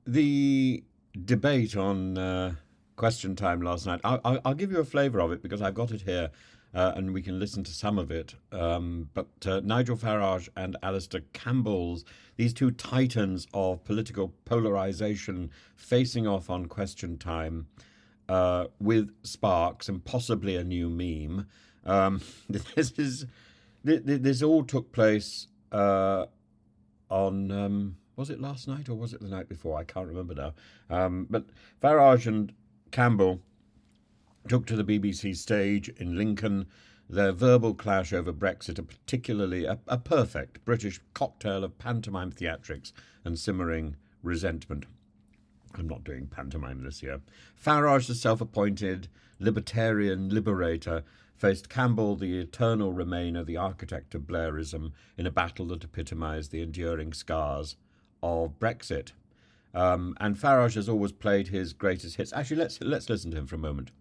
The debate on Question Time last night, I'll give you a flavour of it because I've got it here and we can listen to some of it. But Nigel Farage and Alistair Campbell's, these two titans of political polarisation facing off on Question Time with sparks and possibly a new meme. This all took place on... was it last night or was it the night before? I can't remember now. But Farage and Campbell took to the BBC stage in Lincoln. Their verbal clash over Brexit, a perfect British cocktail of pantomime theatrics and simmering resentment. I'm not doing pantomime this year. Farage, the self-appointed libertarian liberator, faced Campbell, the eternal remainer, the architect of Blairism, in a battle that epitomised the enduring scars of Brexit. And Farage has always played his greatest hits. Actually, let's listen to him for a moment.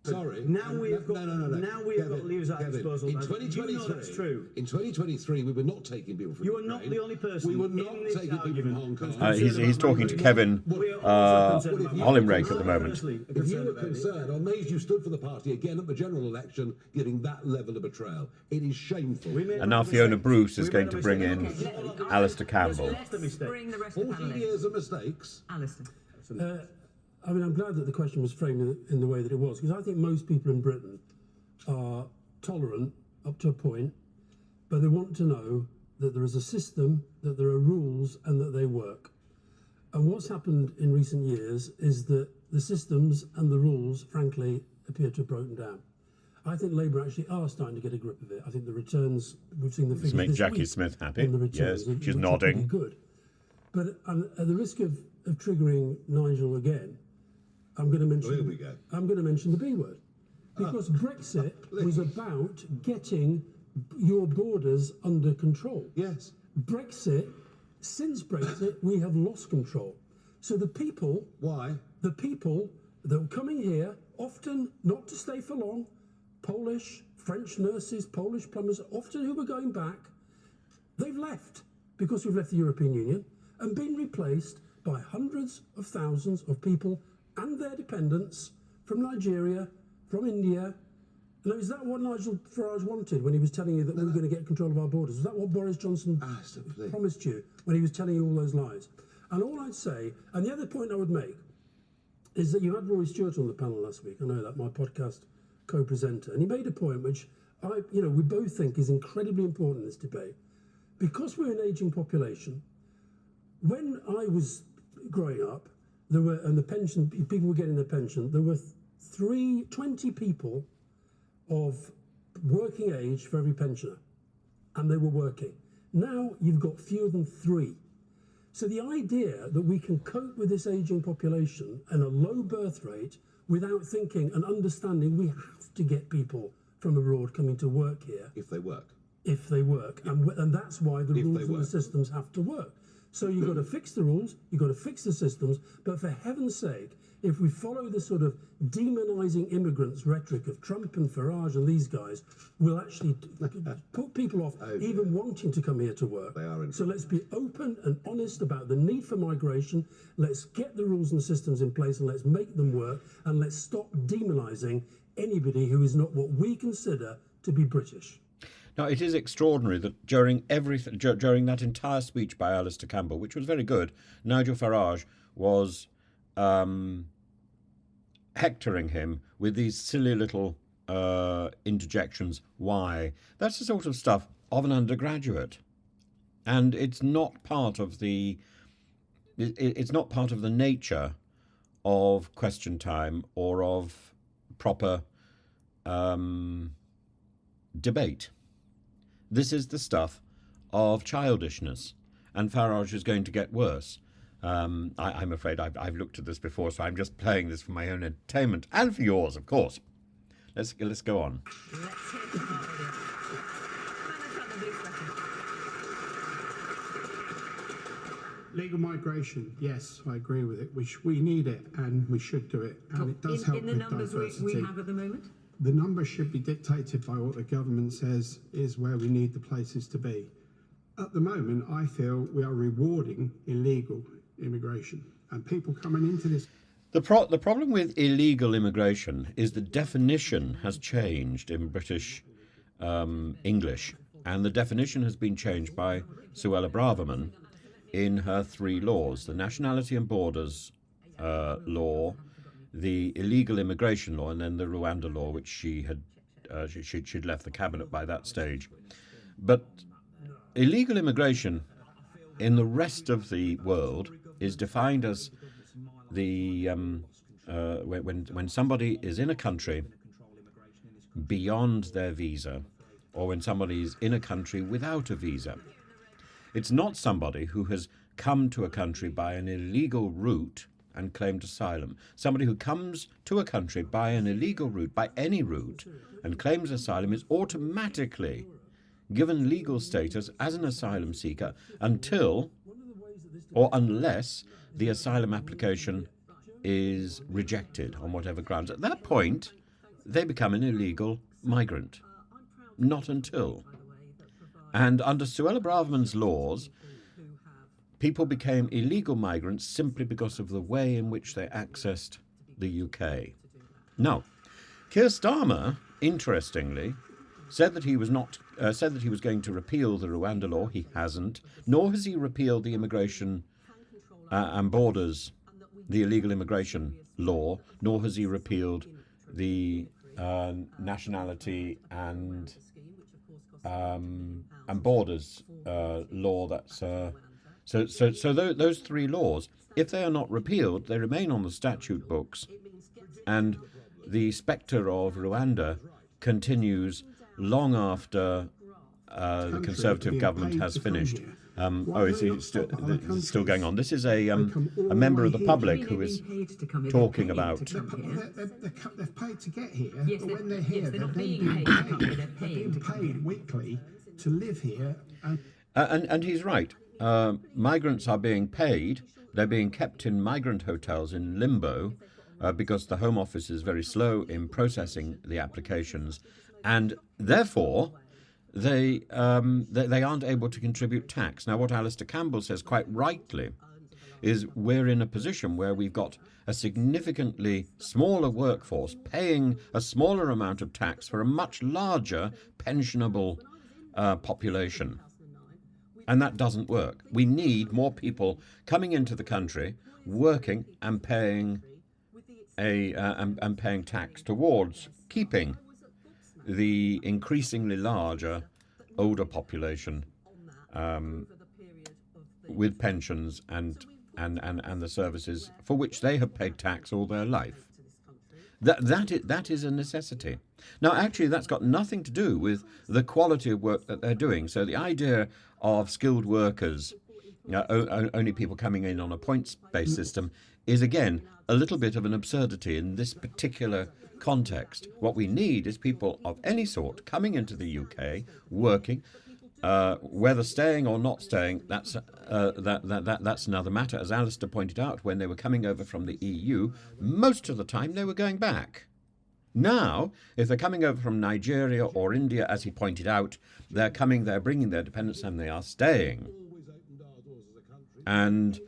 Sorry. Now we've got now we've got levers at our disposal. In 2023, you know that's true. In 2023, we were not taking people from You are Ukraine. not the only person. We were not in this taking people from Hong Kong. He's talking to Kevin Hollinrake at the moment. If you were concerned, I'm amazed you stood for the party again at the general election, giving that level of betrayal. It is shameful. And now Fiona Bruce is going to bring in Alistair Campbell. 40 years of mistakes. Alistair. I mean, I'm glad that the question was framed in the way that it was, because I think most people in Britain are tolerant up to a point, but they want to know that there is a system, that there are rules, and that they work. And what's happened in recent years is that the systems and the rules, frankly, appear to have broken down. I think Labour actually are starting to get a grip of it. I think the returns, we've seen the figures Make this Jackie week Smith happy. on the returns, Yes, she's which are nodding. pretty good. But at the risk of triggering Nigel again, I'm going to mention. Here we go. I'm going to mention the B word, because Brexit was about getting your borders under control. Yes. Since Brexit, we have lost control. So the people. Why? The people that were coming here, often not to stay for long, Polish, French nurses, Polish plumbers, often who were going back, they've left because we've left the European Union and been replaced by hundreds of thousands of people and their dependents from Nigeria, from India. Now, is that what Nigel Farage wanted when he was telling you that we were going to get control of our borders? Was that what Boris Johnson promised you when he was telling you all those lies? And all I'd say, and the other point I would make, is that you had Rory Stewart on the panel last week. I know that, my podcast co-presenter, and he made a point which we both think is incredibly important in this debate. Because we're an ageing population, when I was growing up, people were getting their pension, there were 20 people of working age for every pensioner, and they were working. Now you've got fewer than 3. So the idea that we can cope with this ageing population and a low birth rate without thinking and understanding we have to get people from abroad coming to work here. If they work. And that's why the rules and the systems have to work. So you've got to fix the rules, you've got to fix the systems, but for heaven's sake, if we follow the sort of demonising immigrants rhetoric of Trump and Farage and these guys, we'll actually put people off even wanting to come here to work. So let's be open and honest about the need for migration. Let's get the rules and systems in place and let's make them work, and let's stop demonising anybody who is not what we consider to be British. Now, it is extraordinary that during that entire speech by Alistair Campbell, which was very good, Nigel Farage was hectoring him with these silly little interjections. Why? That's the sort of stuff of an undergraduate, and it's not part of the nature of Question Time or of proper debate. This is the stuff of childishness, and Farage is going to get worse. I'm afraid I've looked at this before, so I'm just playing this for my own entertainment and for yours, of course. Let's go on. Let's hear from our audience. Legal migration, yes, I agree with it. We need it, and we should do it, and it does help in the with numbers diversity. we have at the moment. The numbers should be dictated by what the government says is where we need the places to be. At the moment, I feel we are rewarding illegal immigration and people coming into this. The problem with illegal immigration is the definition has changed in British English, and the definition has been changed by Suella Braverman in her 3 laws: the Nationality and Borders law, the illegal immigration law, and then the Rwanda law, which she had she'd left the cabinet by that stage. But illegal immigration in the rest of the world is defined as the when somebody is in a country beyond their visa, or when somebody is in a country without a visa. It's not somebody who has come to a country by an illegal route and claimed asylum. Somebody who comes to a country by an illegal route, by any route, and claims asylum is automatically given legal status as an asylum seeker until or unless the asylum application is rejected on whatever grounds. At that point, they become an illegal migrant. Not until. And under Suella Braverman's laws, people became illegal migrants simply because of the way in which they accessed the UK. Now, Keir Starmer, interestingly, said that he was going to repeal the Rwanda law. He hasn't, nor has he repealed the immigration and borders, the illegal immigration law, nor has he repealed the nationality and borders law. That's so those 3 laws, if they are not repealed, they remain on the statute books, and the spectre of Rwanda continues long after the Conservative government has finished. It's still going on. This is a member of the public who is talking about. They've paid to get here, Yes, but when they're yes, here, they're not they're being paid. They're being paid weekly to live here. And he's right. Migrants are being paid. They're being kept in migrant hotels in limbo because the Home Office is very slow in processing the applications, and therefore they aren't able to contribute tax. Now, what Alistair Campbell says quite rightly is we're in a position where we've got a significantly smaller workforce paying a smaller amount of tax for a much larger pensionable population. And that doesn't work. We need more people coming into the country, working and paying paying tax towards keeping the increasingly larger older population with pensions and the services for which they have paid tax all their life. That is a necessity. Now, actually, that's got nothing to do with the quality of work that they're doing. So the idea of skilled workers, only people coming in on a points-based system, is, again, a little bit of an absurdity in this particular context. What we need is people of any sort coming into the UK, working, whether staying or not staying. That's another matter. As Alistair pointed out, when they were coming over from the EU, most of the time they were going back. Now, if they're coming over from Nigeria or India, as he pointed out, they're bringing their dependents, and they are staying. And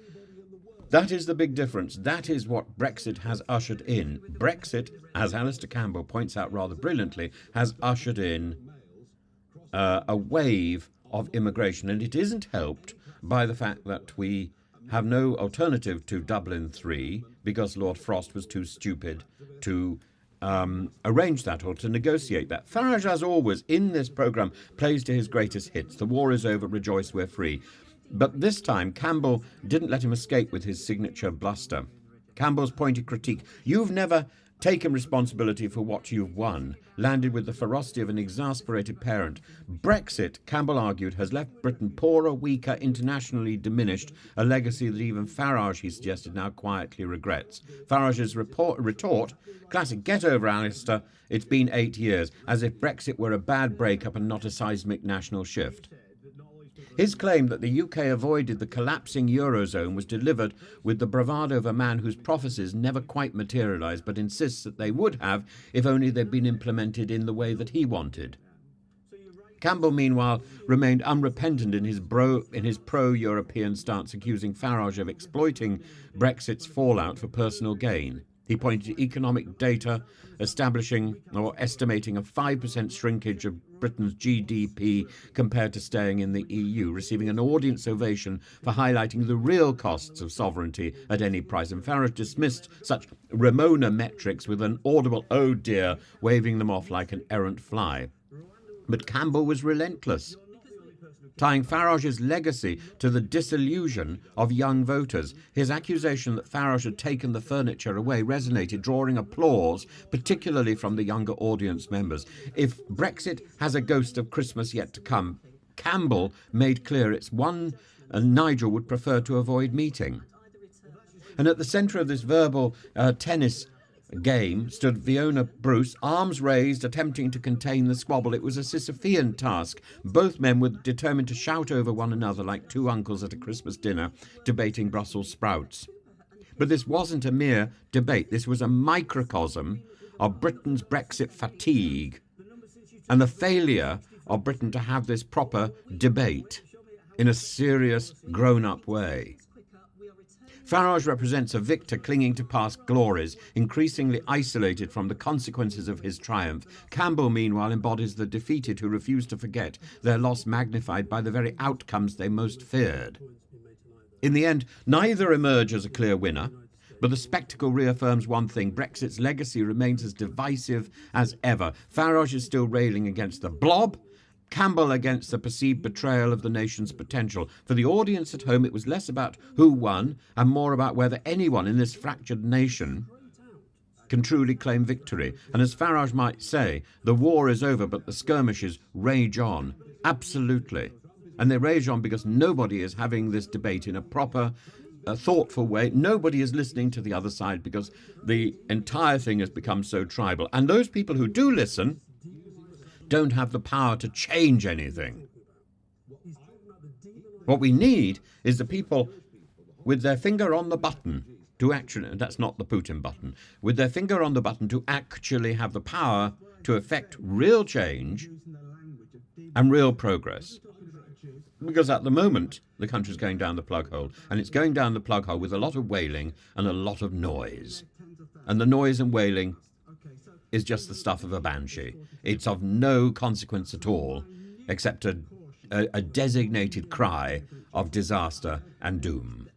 that is the big difference. That is what Brexit has ushered in. Brexit, as Alistair Campbell points out rather brilliantly, has ushered in a wave of immigration, and it isn't helped by the fact that we have no alternative to Dublin 3 because Lord Frost was too stupid to arrange that or to negotiate that. Farage, as always, in this programme, plays to his greatest hits. The war is over, rejoice, we're free. But this time, Campbell didn't let him escape with his signature bluster. Campbell's pointed critique, "You've never taken responsibility for what you've won," landed with the ferocity of an exasperated parent. Brexit, Campbell argued, has left Britain poorer, weaker, internationally diminished, a legacy that even Farage, he suggested, now quietly regrets. Farage's retort, classic, "Get over, Alistair, it's been 8 years," as if Brexit were a bad breakup and not a seismic national shift. His claim that the UK avoided the collapsing Eurozone was delivered with the bravado of a man whose prophecies never quite materialised, but insists that they would have if only they'd been implemented in the way that he wanted. Campbell, meanwhile, remained unrepentant in his pro-European stance, accusing Farage of exploiting Brexit's fallout for personal gain. He pointed to economic data establishing or estimating a 5% shrinkage of Britain's GDP compared to staying in the EU, receiving an audience ovation for highlighting the real costs of sovereignty at any price. And Farage dismissed such Ramona metrics with an audible "oh dear," waving them off like an errant fly. But Campbell was relentless, tying Farage's legacy to the disillusion of young voters. His accusation that Farage had taken the furniture away resonated, drawing applause, particularly from the younger audience members. If Brexit has a ghost of Christmas yet to come, Campbell made clear it's one Nigel would prefer to avoid meeting. And at the centre of this verbal tennis game stood Fiona Bruce, arms raised, attempting to contain the squabble. It was a Sisyphean task. Both men were determined to shout over one another like two uncles at a Christmas dinner debating Brussels sprouts. But this wasn't a mere debate. This was a microcosm of Britain's Brexit fatigue and the failure of Britain to have this proper debate in a serious, grown-up way. Farage represents a victor clinging to past glories, increasingly isolated from the consequences of his triumph. Campbell, meanwhile, embodies the defeated who refuse to forget their loss magnified by the very outcomes they most feared. In the end, neither emerge as a clear winner, but the spectacle reaffirms one thing: Brexit's legacy remains as divisive as ever. Farage is still railing against the blob, Campbell against the perceived betrayal of the nation's potential. For the audience at home, it was less about who won and more about whether anyone in this fractured nation can truly claim victory. And as Farage might say, the war is over, but the skirmishes rage on. Absolutely. And they rage on because nobody is having this debate in a proper, thoughtful way. Nobody is listening to the other side because the entire thing has become so tribal. And those people who do listen don't have the power to change anything. What we need is the people with their finger on the button to actually, and that's not the Putin button, with their finger on the button to actually have the power to effect real change and real progress. Because at the moment, the country's going down the plug hole, and it's going down the plug hole with a lot of wailing and a lot of noise. And the noise and wailing is just the stuff of a banshee. It's of no consequence at all, except a designated cry of disaster and doom.